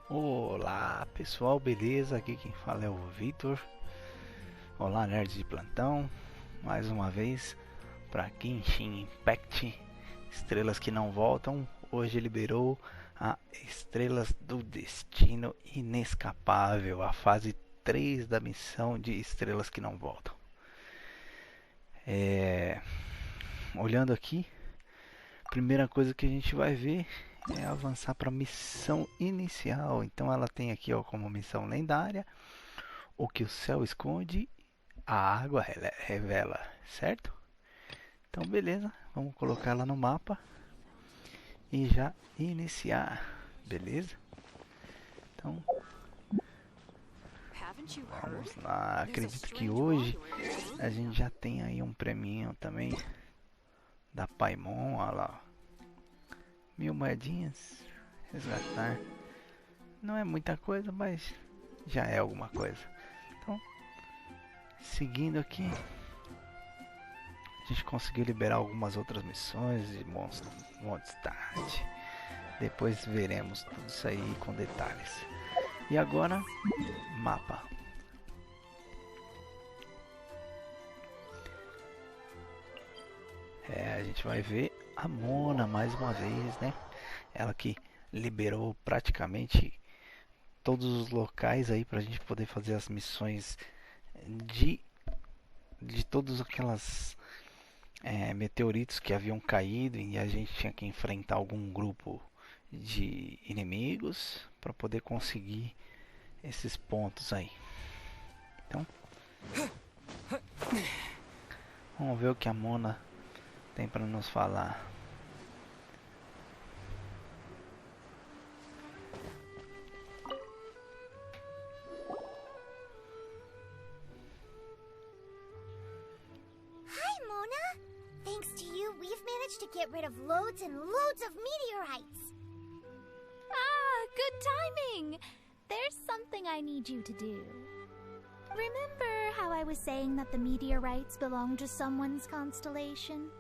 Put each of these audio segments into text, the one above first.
Olá pessoal, beleza? Aqui quem fala é o Vitor. Olá Nerds de Plantão. Mais uma vez para Genshiниmpact, Estrelas que não voltam. Hoje liberou a Estrelas do Destino Inescapável, a fase 3 da missão de Estrelas que não voltam. Olhando aqui, a primeira coisa que a gente vai ver é avançar para a missão inicial. Então ela tem aqui como missão lendária: o que o céu esconde, a água revela, certo? Então beleza, vamos colocar ela no mapa e já iniciar, beleza? Então vamos lá. Acredito que hoje a gente já tem aí um preminho também da Paimon, olha lá, 1000 moedinhas, resgatar. Não é muita coisa, mas já é alguma coisa. Então, seguindo aqui, a gente conseguiu liberar algumas outras missões de Mondstadt. Depois veremos tudo isso aí com detalhes. E agora, mapa. A gente vai ver a Mona mais uma vez, né? Ela que liberou praticamente todos os locais aí pra gente poder fazer as missões de todos aquelas meteoritos que haviam caído, e a gente tinha que enfrentar algum grupo de inimigos para poder conseguir esses pontos aí. Então, vamos ver o que a Mona tem para nos falar. Hi, Mona. Thanks to you, we've managed to get rid of loads and loads of meteorites. Ah, good timing. There's something I need you to do. Remember how I was saying that the meteorites belong to someone's constellation?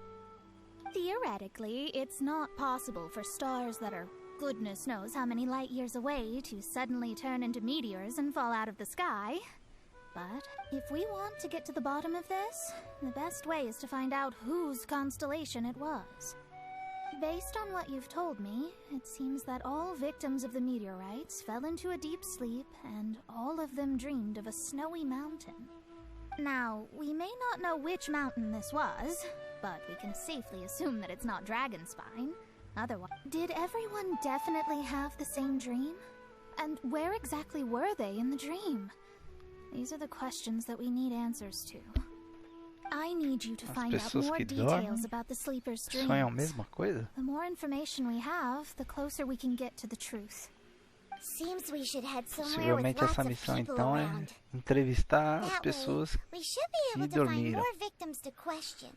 Theoretically, it's not possible for stars that are goodness knows how many light years away to suddenly turn into meteors and fall out of the sky. But if we want to get to the bottom of this, the best way is to find out whose constellation it was. Based on what you've told me, it seems that all victims of the meteorites fell into a deep sleep, and all of them dreamed of a snowy mountain. Now, we may not know which mountain this was, but we can safely assume that it's not Dragonspine. Otherwise, did everyone definitely have the same dream? And where exactly were they in the dream? These are the questions that we need answers to. I need you to find out more details about the sleeper's dreams. Sonham a mesma coisa? The more information we have, the closer we can get to the truth. Seems we should head somewhere with Possivelmente lots essa of missão people então é around. entrevistar as That way, pessoas we should be que able to find dormiram. more victims to question.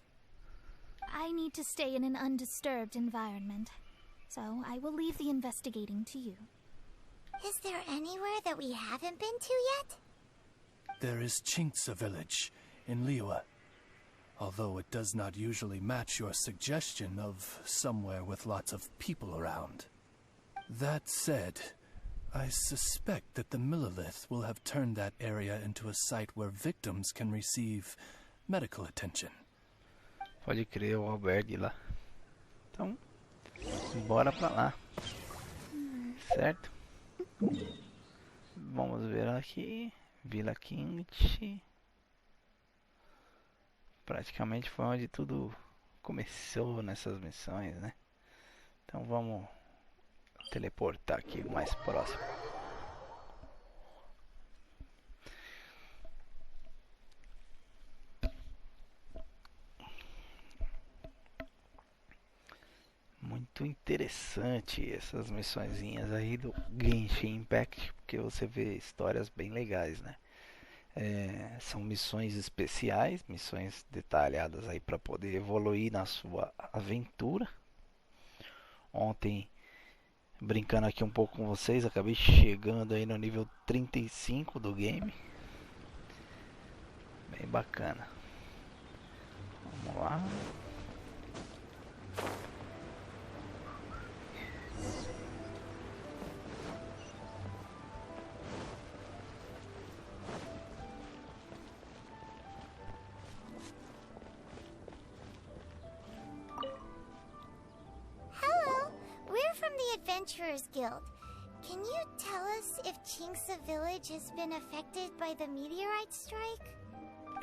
I need to stay in an undisturbed environment, so I will leave the investigating to you. Is there anywhere that we haven't been to yet? There is Chinksa village in Liyue, although it does not usually match your suggestion of somewhere with lots of people around. That said, I suspect that the Millilith will have turned that area into a site where victims can receive medical attention. Pode crer, o albergue lá. Então, bora pra lá. Certo? Vamos ver aqui. Vila Quinte. Praticamente foi onde tudo começou nessas missões, né? Então vamos teleportar aqui mais próximo. Muito interessante essas missõezinhas aí do Genshiниmpact, porque você vê histórias bem legais, né? São missões especiais, missões detalhadas aí para poder evoluir na sua aventura. Ontem, brincando aqui um pouco com vocês, acabei chegando aí no nível 35 do game. Bem bacana. lá. Hello, we're from the Adventurers Guild. Can you tell us if Chinxa Village has been affected by the meteorite strike?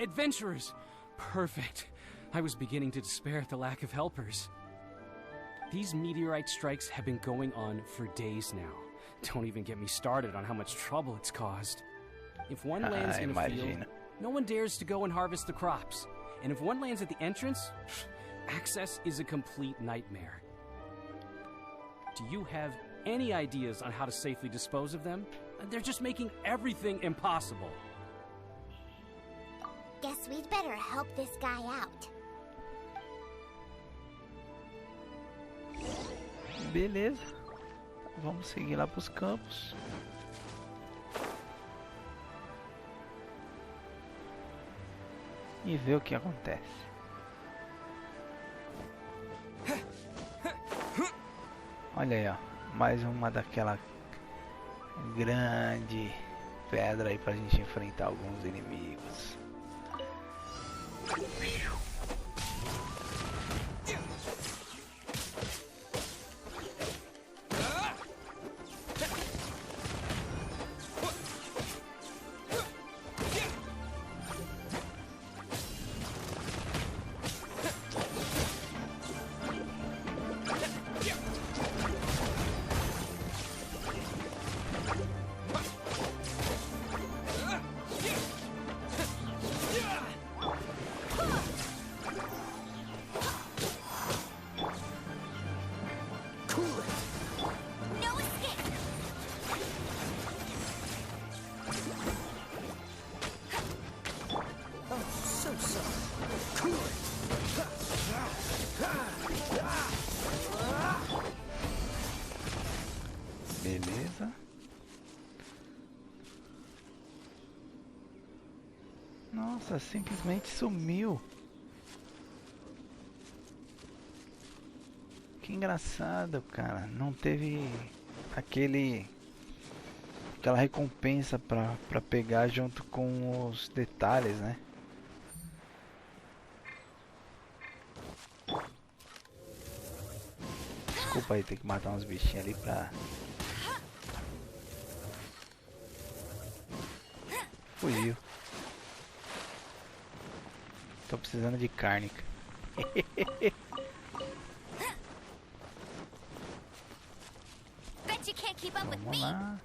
Adventurers! Perfect. I was beginning to despair at the lack of helpers. These meteorite strikes have been going on for days now. Don't even get me started on how much trouble it's caused. If one lands in a field, no one dares to go and harvest the crops. And if one lands at the entrance, access is a complete nightmare. Do you have any ideas on how to safely dispose of them? They're just making everything impossible. Guess we'd better help this guy out. Beleza. Vamos seguir lá pros campos. E ver o que acontece. Olha aí, ó. Mais uma daquela grande pedra aí pra gente enfrentar alguns inimigos. Beleza. Nossa, simplesmente sumiu. Que engraçado, cara. Não teve aquela recompensa pra pegar junto com os detalhes, né? Desculpa aí, tem que matar uns bichinhos ali pra... Fugiu. Tô precisando de carne. Vamos lá.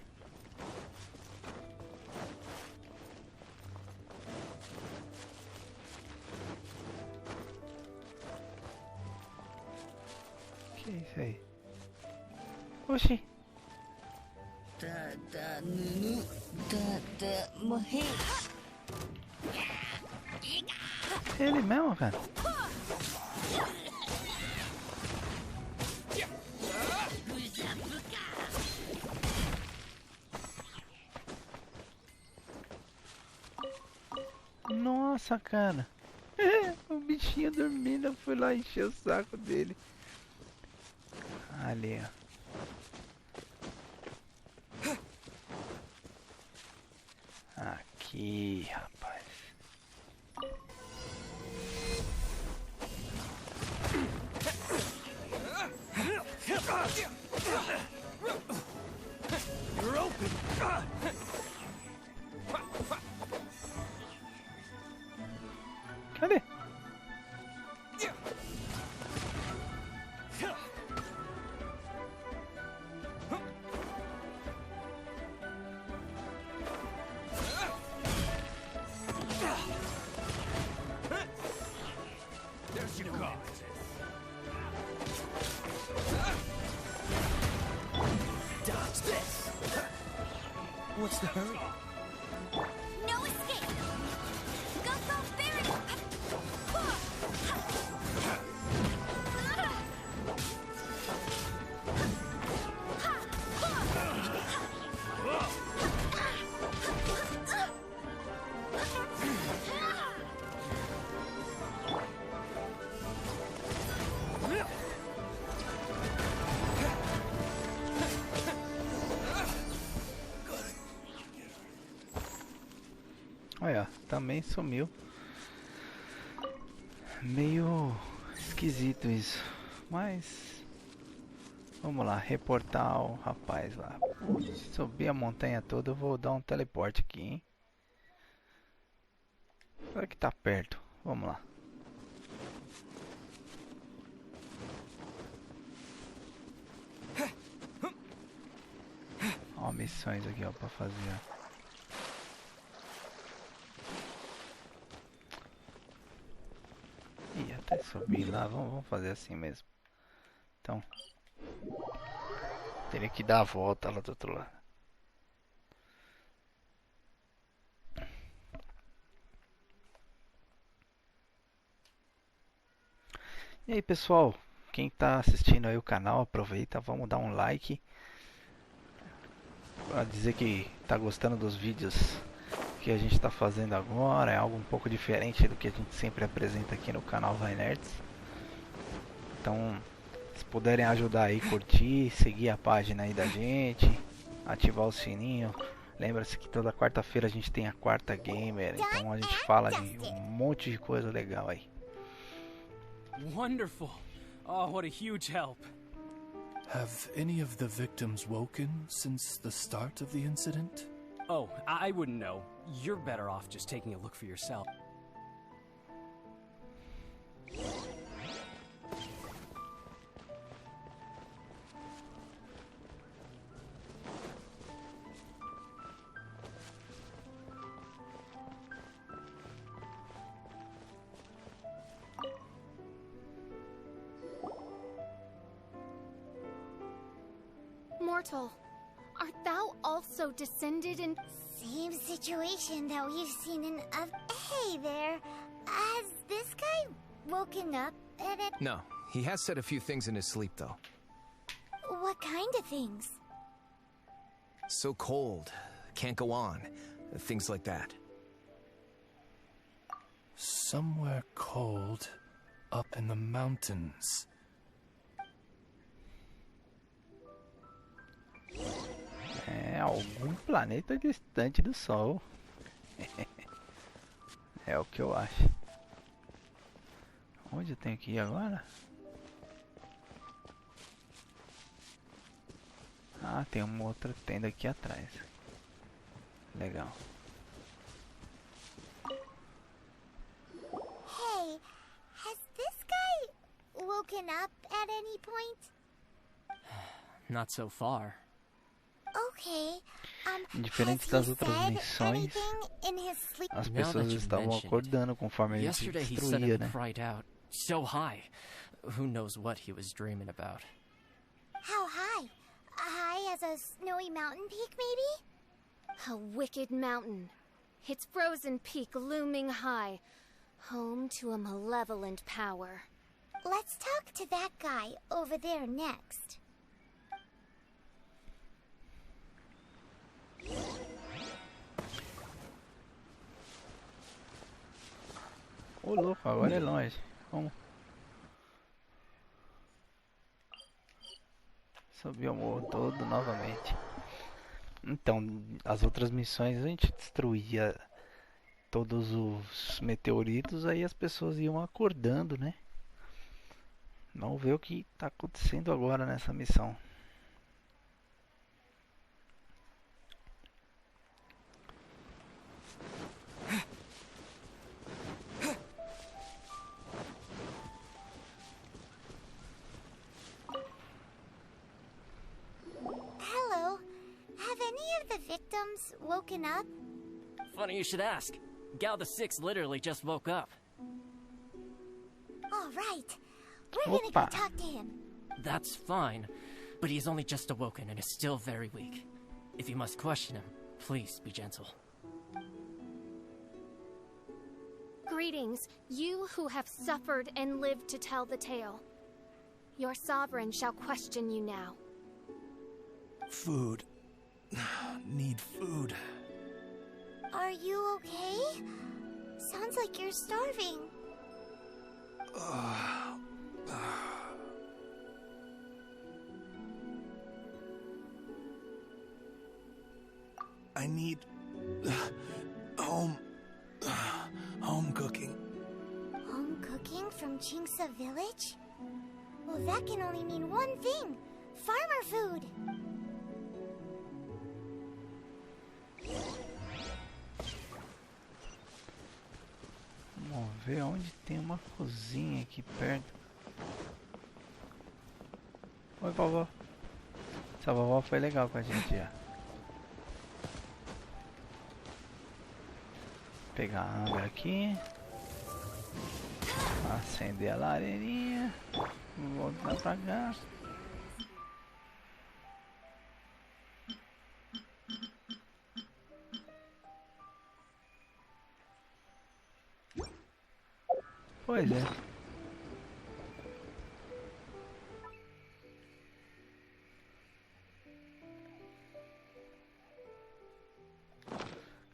Que é isso aí? Oxi. Ele mesmo, cara? Nossa, cara. O bichinho dormindo, eu fui lá encher o saco dele. Ali, ó. Aqui, rapaz. Cadê? What's the hurry? No escape! Go, go, Barry! Olha, também sumiu. Meio esquisito isso. Mas vamos lá, reportar o rapaz lá. Subir a montanha toda, eu vou dar um teleporte aqui, hein? Será que tá perto? Vamos lá. Ó, missões aqui, ó, pra fazer, ó. Ih, até subir lá, vamos fazer assim mesmo. Então, teria que dar a volta lá do outro lado. E aí, pessoal, quem tá assistindo aí o canal, aproveita, vamos dar um like para dizer que tá gostando dos vídeos que a gente está fazendo agora. É algo um pouco diferente do que a gente sempre apresenta aqui no canal Vai Nerds. Então, se puderem ajudar aí, curtir, seguir a página aí da gente, ativar o sininho. Lembra-se que toda quarta-feira a gente tem a quarta gamer, então a gente fala de um monte de coisa legal aí. Wonderful. Oh, what a huge help. Have any of the victims woken since the start of the incident? Oh, I wouldn't know. You're better off just taking a look for yourself. Mortal, art thou also descended in... Same situation that we've seen in Hey there, has this guy woken up at it? No, he has said a few things in his sleep, though. What kind of things? So cold, can't go on, things like that. Somewhere cold, up in the mountains. É algum planeta distante do Sol. É o que eu acho. Onde eu tenho que ir agora? Ah, tem uma outra tenda aqui atrás. Legal. Hey, has this guy woken up at any point? Not so far. Okay, Diferente has das he outras said missões, anything in his sleep? as Now pessoas that you estavam mention it, acordando conforme a gente Yesterday he destruía, suddenly né? cried out, so high. Who knows what he was dreaming about? How high? High as a snowy mountain peak, maybe? A wicked mountain. Its frozen peak looming high. Home to a malevolent power. Let's talk to that guy over there next. Ô louco, agora é longe. Vamos. Subiu o morro todo novamente. Então, as outras missões a gente destruía todos os meteoritos, aí as pessoas iam acordando, né? Vamos ver o que está acontecendo agora nessa missão. Hello. Have any of the victims woken up? Funny you should ask. Gal the Six literally just woke up. All right. We're gonna go Opa. talk to him. That's fine, but he's only just awoken and is still very weak. If you must question him, please be gentle. Greetings, you who have suffered and lived to tell the tale. Your sovereign shall question you now. Food. Need food. Are you okay? Sounds like you're starving. I need home. home cooking. Home cooking from Chinsa village? Well, that can only mean one thing. Farmer food. Vamos ver onde tem uma cozinha aqui perto. Oi, vovó. Essa vovó foi legal com a gente já. Pegar a água aqui. Acender a lareirinha. Voltar pra cá. Pois é.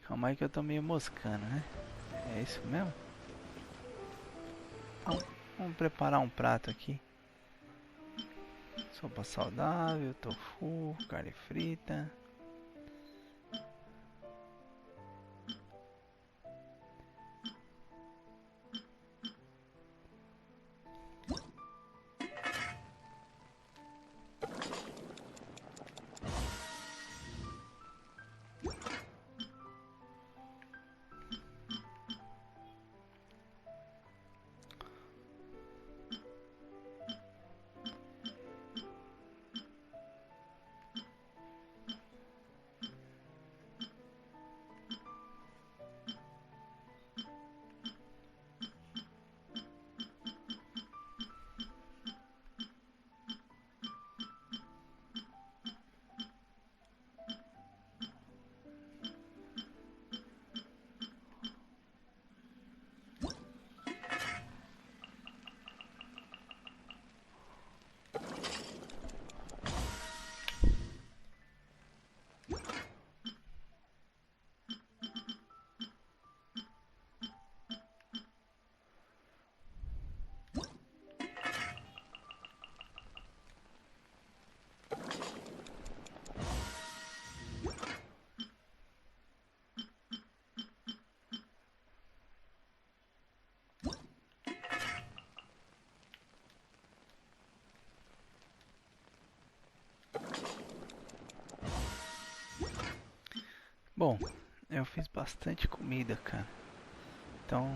Calma aí que eu tô meio moscando, né? É isso mesmo? Então, vamos preparar um prato aqui. Sopa saudável, tofu, carne frita. Bom, eu fiz bastante comida, cara. Então,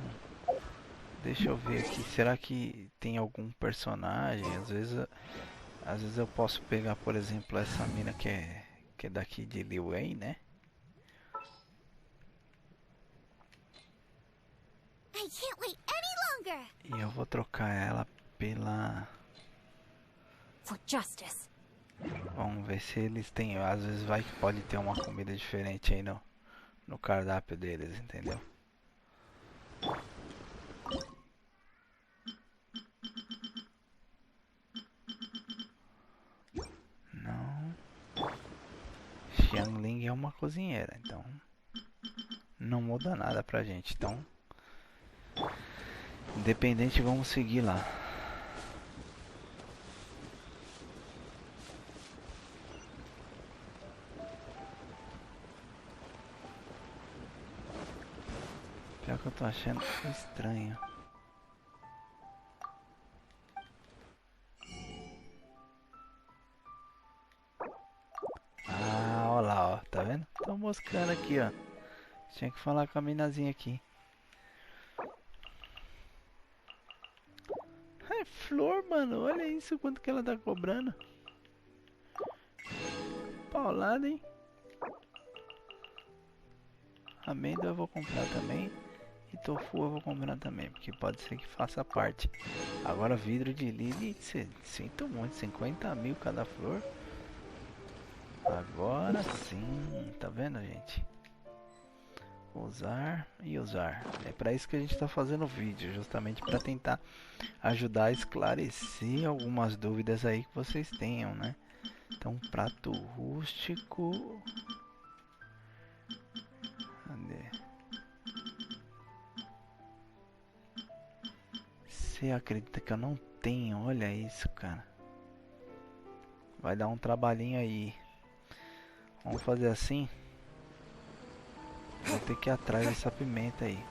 deixa eu ver aqui. Será que tem algum personagem? Às vezes eu posso pegar, por exemplo, essa mina que é daqui de Liwei, né? I can't wait any longer. E eu vou trocar ela pela... For justice. Vamos ver se eles têm. Às vezes vai que pode ter uma comida diferente aí no cardápio deles, entendeu? Não. Xiangling é uma cozinheira, então não muda nada pra gente. Então, independente, vamos seguir lá. Pior que eu tô achando estranho. Ah, olha lá, ó. Tá vendo? Tô moscando aqui, ó. Tinha que falar com a minazinha aqui. É flor, mano. Olha isso, quanto que ela tá cobrando. Paulada, hein? Amêndoa eu vou comprar também. E tofu eu vou comprar também, porque pode ser que faça parte. Agora vidro de lily, sinto muito, 50 mil cada flor. Agora sim, tá vendo, gente? Usar e usar. É para isso que a gente está fazendo o vídeo, justamente para tentar ajudar a esclarecer algumas dúvidas aí que vocês tenham, né? Então, prato rústico. Cadê? Você acredita que eu não tenho? Olha isso, cara. Vai dar um trabalhinho aí. Vamos fazer assim. Vou ter que ir atrás dessa pimenta aí.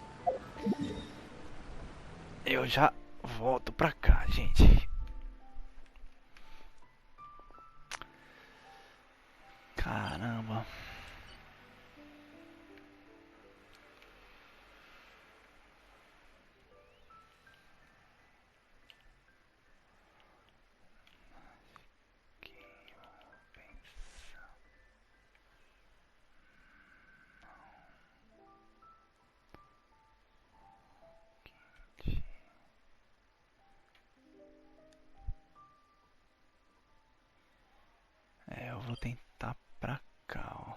Eu já volto pra cá, gente. Caramba. Eu vou tentar pra cá, ó.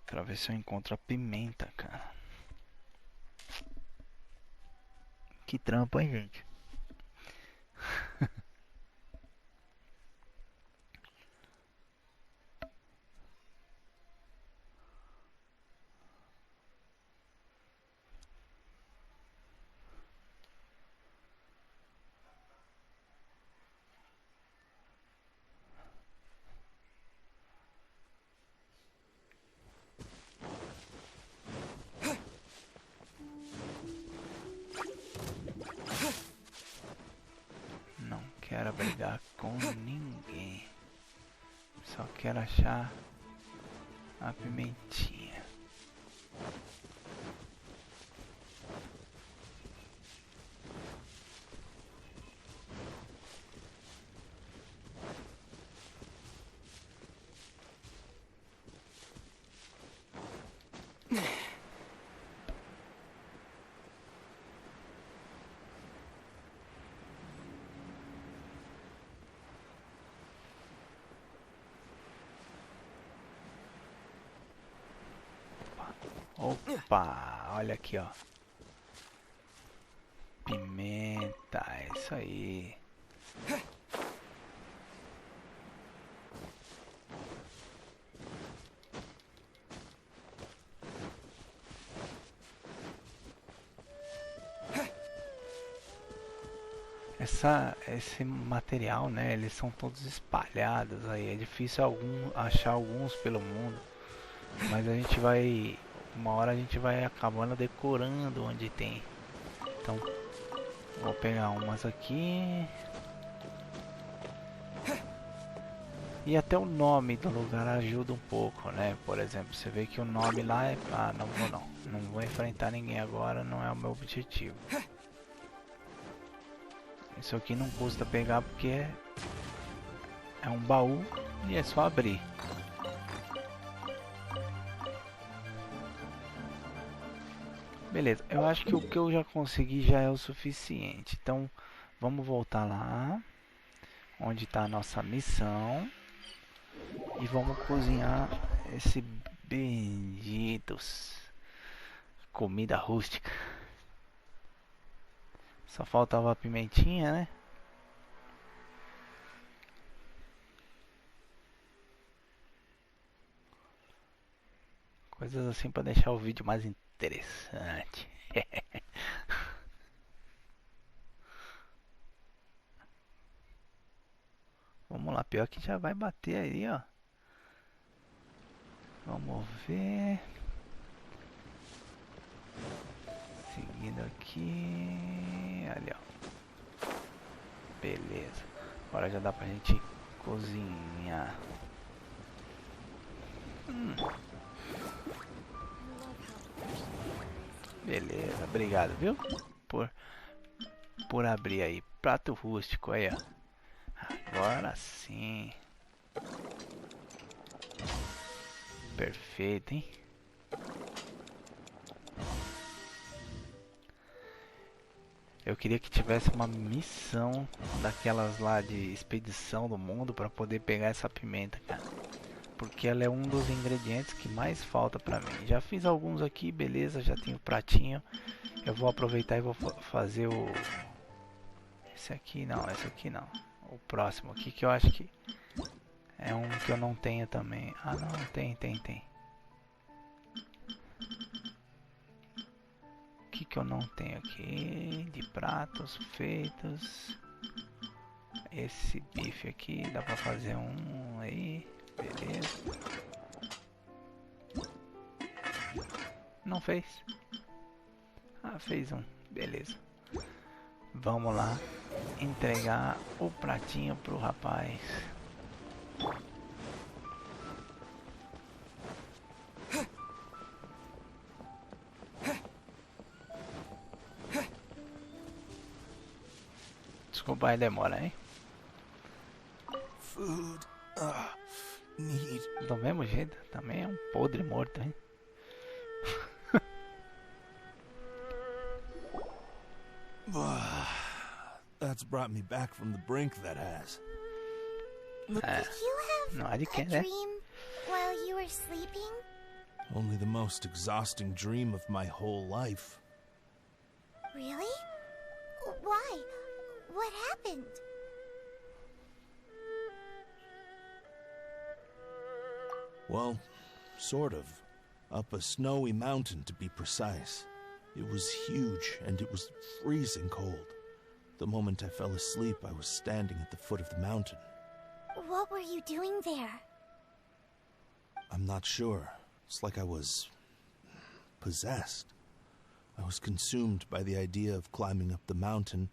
Pra ver se eu encontro a pimenta, cara. Que trampo, hein, gente? Não quero brigar com ninguém. Só quero achar a pimentinha. Opa, olha aqui, ó. Pimenta, é isso aí. Esse material, né? Eles são todos espalhados aí. É difícil achar alguns pelo mundo. Mas a gente vai... Uma hora a gente vai acabando decorando onde tem. Então, vou pegar umas aqui. E até o nome do lugar ajuda um pouco, né? Por exemplo, você vê que o nome lá é... Ah, não vou não. Não vou enfrentar ninguém agora, não é o meu objetivo. Isso aqui não custa pegar porque é um baú e é só abrir. Beleza, eu acho que o que eu já consegui já é o suficiente. Então, vamos voltar lá, onde está a nossa missão. E vamos cozinhar esse benditos comida rústica. Só faltava a pimentinha, né? Coisas assim para deixar o vídeo mais interessante. Vamos lá, pior que já vai bater aí, ó. Vamos ver. Seguindo aqui. Ali, ó. Beleza. Agora já dá pra gente cozinhar. Beleza, obrigado, viu? Por abrir aí. Prato rústico aí, ó. Agora sim. Perfeito, hein? Eu queria que tivesse uma missão daquelas lá de expedição do mundo para poder pegar essa pimenta, cara. Porque ela é um dos ingredientes que mais falta pra mim. Já fiz alguns aqui, beleza, já tenho o pratinho. Eu vou aproveitar e vou fazer o... Esse aqui não, o próximo aqui que eu acho que é um que eu não tenho também. Ah não, tem. O que eu não tenho aqui de pratos feitos? Esse bife aqui, dá pra fazer um aí, beleza. Não fez? Ah, fez um. Beleza. Vamos lá entregar o pratinho pro rapaz. Desculpa aí, demora, hein? Food. Need. Do mesmo jeito, também é um podre morto, hein? That's brought me back from the brink, that has. Did you Não, have de a quem, né? dream while you were sleeping? Only the most exhausting dream of my whole life. Really? Why? What happened? Well, sort of. Up a snowy mountain, to be precise. It was huge, and it was freezing cold. The moment I fell asleep, I was standing at the foot of the mountain. What were you doing there? I'm not sure. It's like I was possessed. I was consumed by the idea of climbing up the mountain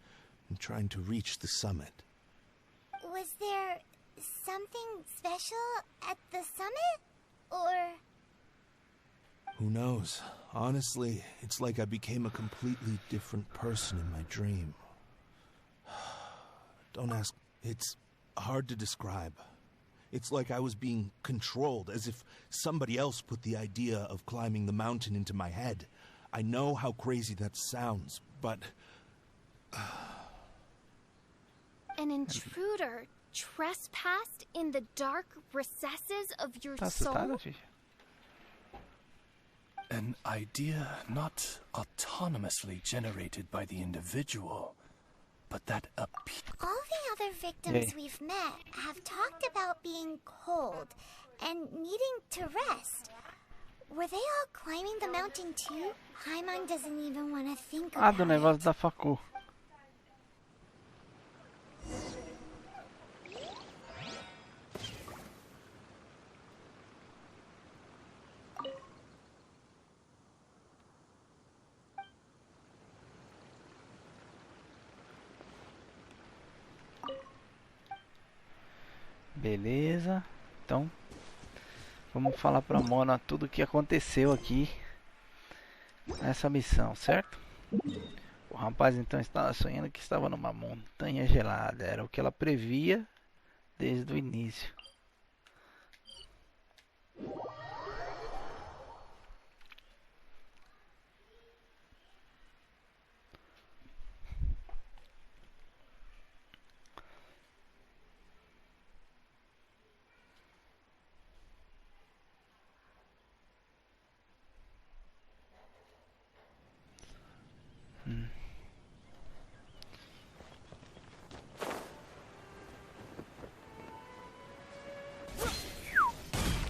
and trying to reach the summit. Was there something special at the summit? Or... Who knows? Honestly, it's like I became a completely different person in my dream. Don't ask. It's hard to describe. It's like I was being controlled, as if somebody else put the idea of climbing the mountain into my head. I know how crazy that sounds, but... An intruder trespassed in the dark recesses of your Tá soul? assustada, Ficha? An idea not autonomously generated by the individual, but that All the other victims Hey. we've met have talked about being cold and needing to rest. Were they all climbing the mountain too? Paimon doesn't even want to think Ah, about do negócio da facu. Beleza, então vamos falar pra Mona tudo o que aconteceu aqui nessa missão, certo? O rapaz então estava sonhando que estava numa montanha gelada, era o que ela previa desde o início.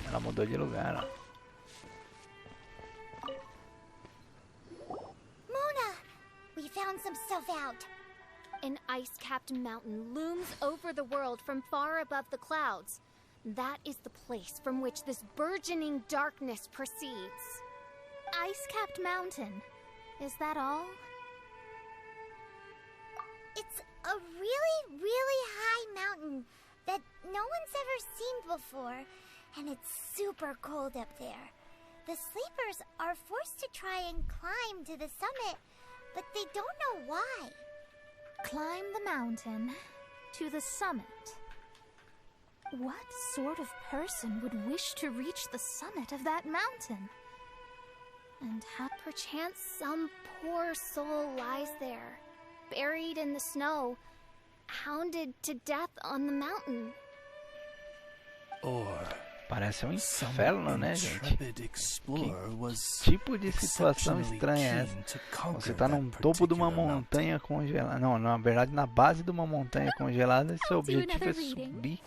Ela mudou de lugar, ó. Mona, we found some stuff out. An ice-capped mountain looms over the world from far above the clouds. That is the place from which this burgeoning darkness proceeds. Ice-capped mountain. Is that all? It's a really, really high mountain that no one's ever seen before, and it's super cold up there. The sleepers are forced to try and climb to the summit, but they don't know why. Climb the mountain to the summit. What sort of person would wish to reach the summit of that mountain? And perchance some poor soul lies there, buried in the snow, hounded to death on the mountain. or Parece um some inferno, né, gente? intrepid explorer was Tipo de situação exceptionally estranha é keen essa? to conquer Você tá num that topo de uma particular mountain. montanha congelada. Não, na verdade na base de uma montanha congelada e seu I'll do objetivo é another reading. subir.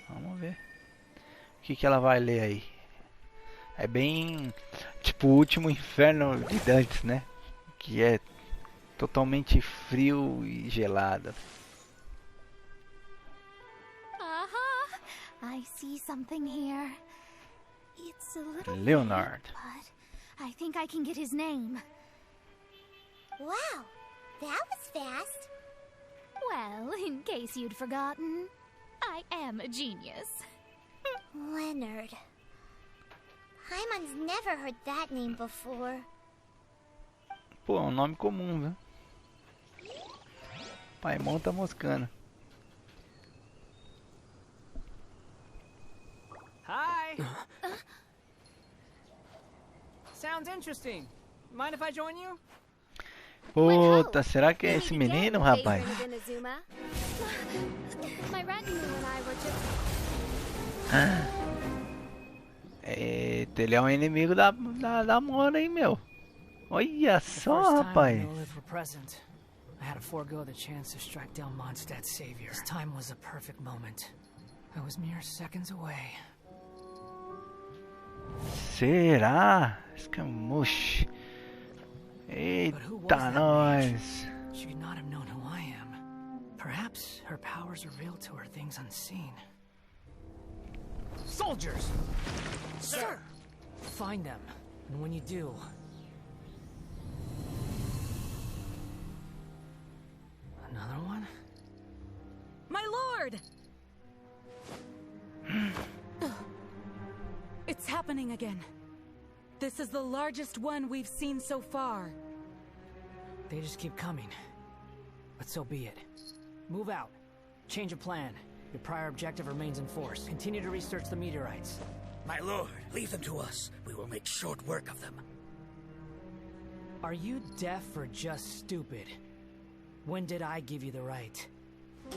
Vamos ver. O que ela vai ler aí? É bem tipo o último inferno de Dantes, né? Que é totalmente frio e gelado. Aha! I see something here. It's a little Leonard. vague, but I think I can get his name. Wow, that was fast. Well, in case you'd forgotten, I am a genius. Leonard. Paimon's never heard that name before. Pô, é um nome comum, viu? Paimon tá moscando. Hi! Sounds interesting. Mind if I join you? Puta, será que é esse menino, rapaz? My retinue and I were just... Eita, ele é um inimigo da Mona, hein, meu? Olha só, rapaz. I had to forego the chance to strike down Mondstadt's savior. This time was a perfect moment. I was mere seconds away. Será? Escamush. Eita, nós. She could not have known who I am. Perhaps her powers revealed to her things unseen. Soldiers! Sir! Find them, and when you do... Another one? My lord! It's happening again. This is the largest one we've seen so far. They just keep coming. But so be it. Move out. Change of plan. Your prior objective remains in force. Continue to research the meteorites. My lord, leave them to us. We will make short work of them. Are you deaf or just stupid? When did I give you the right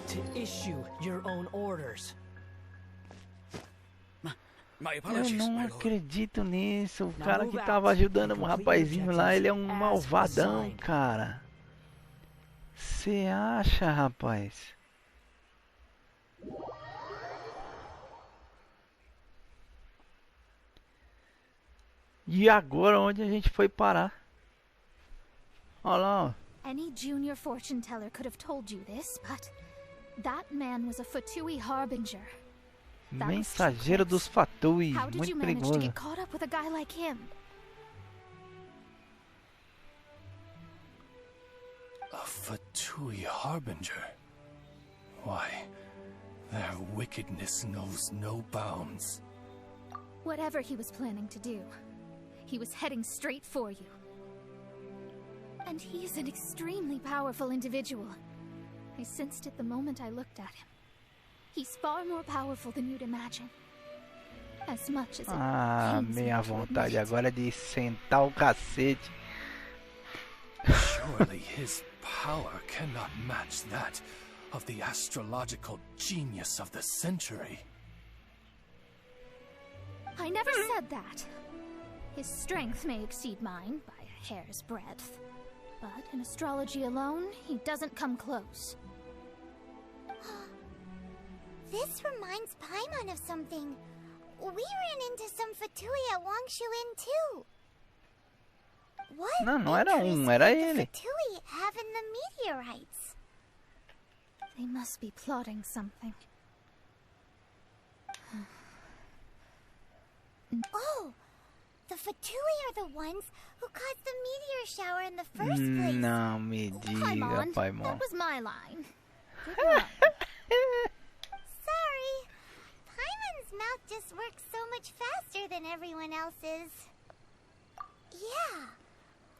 to issue your own orders? My Eu apologies, não my lord. acredito nisso. O cara que tava ajudando o rapazinho lá, ele é um malvadão, cara. Você acha, rapaz? E agora onde a gente foi parar? Olha lá, ó. Any junior fortune teller could have told you this, but that man was a Fatui harbinger. That was too Mensageiro close. dos Fatui. How did Muito you manage to perigoso. get caught up with a guy like him? A Fatui harbinger? Why, their wickedness knows no bounds. Whatever he was planning to do, he was heading straight for you. And he is an extremely powerful individual. I sensed it the moment I looked at him. He's far more powerful than you'd imagine. As much as it pains me minha to vontade admit it. agora é de sentar o cacete. Surely his power cannot match that of the astrological genius of the century. I never said that. His strength may exceed mine by a hair's breadth. But in astrology alone, he doesn't come close. This reminds Paimon of something. We ran into some Fatui at Wangshu Inn too. What Não era interest era did the ele. Fatui have in the meteorites? They must be plotting something. Oh, the Fatui are the ones who caused the meteor shower in the first place. Não me diga, Paimon, Paimon. that was my line. Sorry. Paimon's mouth just works so much faster than everyone else's. Yeah.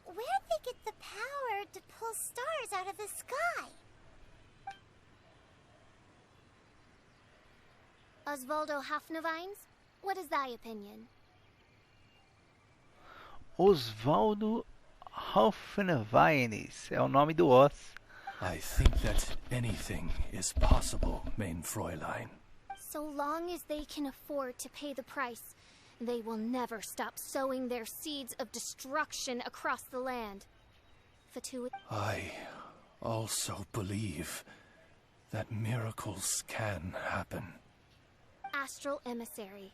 Where'd they get the power to pull stars out of the sky? Osvaldo Hafnavines? What is thy opinion? Osvaldo Hafnavines é o nome do Oz. I think that anything is possible, main Fräulein. So long as they can afford to pay the price, they will never stop sowing their seeds of destruction across the land. Fatui... I also believe that miracles can happen. Astral Emissary,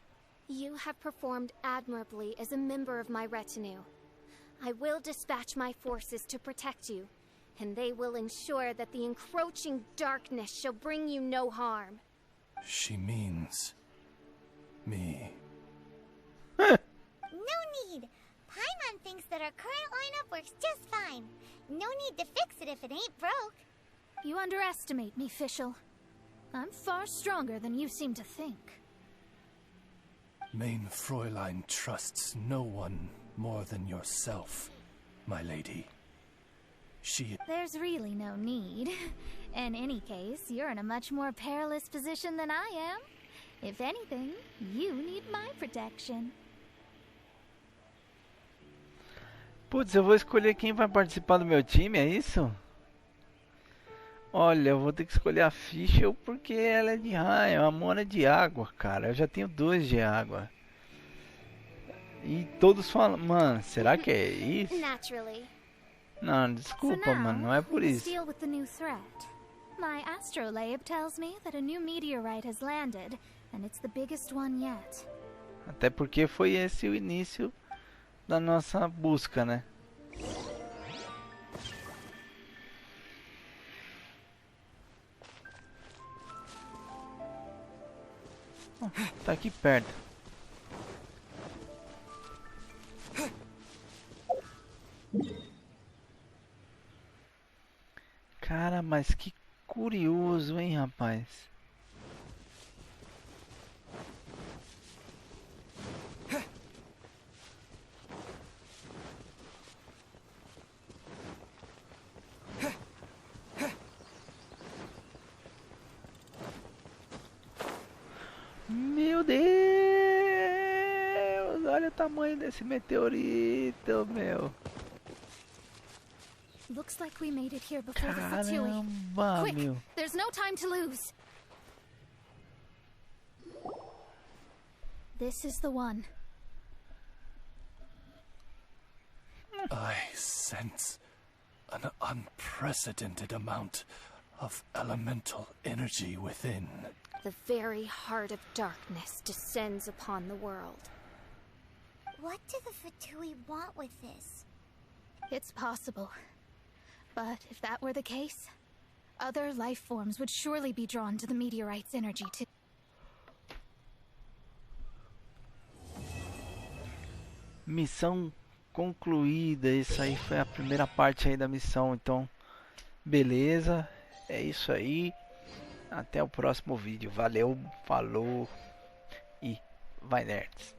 you have performed admirably as a member of my retinue. I will dispatch my forces to protect you, and they will ensure that the encroaching darkness shall bring you no harm. She means me. that our current lineup works just fine. No need to fix it if it ain't broke. You underestimate me, Fischl. I'm far stronger than you seem to think. Mein Fräulein trusts no one more than yourself, my lady. There's really no need. In any case, you're in a much more perilous position than I am. If anything, you need my protection. Putz, eu vou escolher quem vai participar do meu time, é isso? Olha, eu vou ter que escolher a Fischl porque ela é de raio, a Mona é de água, cara. Eu já tenho 2 de água. E todos falam, mano, será que é isso? Não, desculpa, mano, não é por isso. My astrolabe tells me that a new meteorite has landed, and it's the biggest one yet. Até porque foi esse o início da nossa busca, né? Oh, tá aqui perto. Cara, mas que curioso, hein, rapaz? Meu Deus! Olha o tamanho desse meteorito, meu. Looks like we made it here before the Fatui. Caramba, Quick, meu. there's no time to lose. This is the one. I sense an unprecedented amount of elemental energy within. The very heart of darkness descends upon the world. What do the Fatui want with this? It's possible. But if that were the case, other life forms would surely be drawn to the meteorite's energy too. Missão concluída. Isso aí foi a primeira parte aí da missão. Então, beleza. É isso aí. Até o próximo vídeo. Valeu, falou e vai Nerds.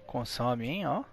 Consome, hein, ó.